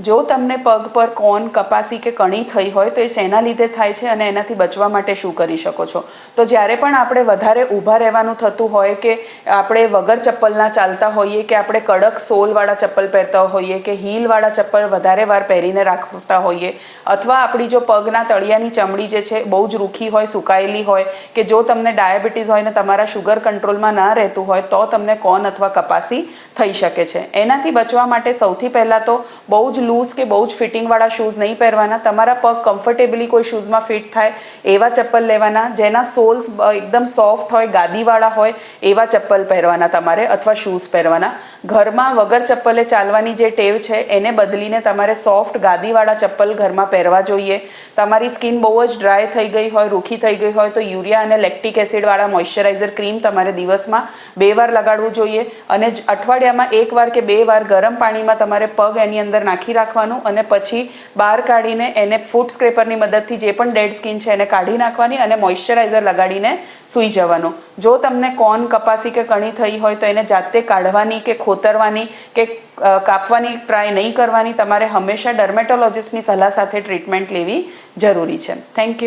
જો તમને પગ પર કોન, કપાસી કે કણી થઈ હોય તો એ શેના લીધે થાય છે અને એનાથી બચવા માટે શું કરી શકો છો? તો જ્યારે પણ આપણે વધારે ઊભા રહેવાનું થતું હોય કે આપણે વગર ચપ્પલના ચાલતા હોઈએ કે આપણે કડક સોલવાળા ચપ્પલ પહેરતા હોઈએ કે હીલવાળા ચપ્પલ વધારે વાર પહેરીને રાખતા હોઈએ અથવા આપણી જો પગના તળિયાની ચમડી જે છે બહુ જ રૂખી હોય, સુકાયેલી હોય કે જો તમને ડાયાબિટીસ હોય ને તમારા શુગર કંટ્રોલમાં ના રહેતું હોય તો તમને કોન અથવા કપાસી થઈ શકે છે. એનાથી બચવા માટે સૌથી પહેલાં તો બહુ જ લૂઝ કે બહુ જ ફિટિંગવાળા શૂઝ નહીં પહેરવાના. તમારા પગ કમ્ફર્ટેબલી કોઈ શૂઝમાં ફિટ થાય એવા ચપ્પલ લેવાના, જેના સોલ્સ એકદમ સોફ્ટ હોય, ગાદીવાળા હોય એવા ચપ્પલ પહેરવાના તમારે અથવા શૂઝ પહેરવાના. ઘરમાં વગર ચપ્પલે ચાલવાની જે ટેવ છે એને બદલીને તમારે સોફ્ટ ગાદીવાળા ચપ્પલ ઘરમાં પહેરવા જોઈએ. તમારી સ્કિન બહુ જ ડ્રાય થઈ ગઈ હોય, રૂખી થઈ ગઈ હોય તો યુરિયા અને લેક્ટિક એસિડવાળા મોઇશ્ચરાઇઝર ક્રીમ તમારે દિવસમાં 2 વાર લગાડવું જોઈએ અને અઠવાડિયામાં 1 વાર કે 2 વાર ગરમ પાણીમાં તમારે પગ એની અંદર નાખી રાખવાનું અને પછી બહાર કાઢીને એને ફૂટ સ્ક્રેપરની મદદથી જે પણ ડેડ સ્કિન છે એને કાઢી નાખવાની અને મોઇશ્ચરાઇઝર લગાડીને સૂઈ જવાનું. જો તમને કોન, કપાસી કે કણી થઈ હોય તો એને જાતે કાઢવાની કે ખોતરવાની કે કાપવાની ટ્રાય નહીં કરવાની. તમારે હંમેશા ડર્મેટોલોજિસ્ટની સલાહ સાથે ટ્રીટમેન્ટ લેવી જરૂરી છે. Thank you.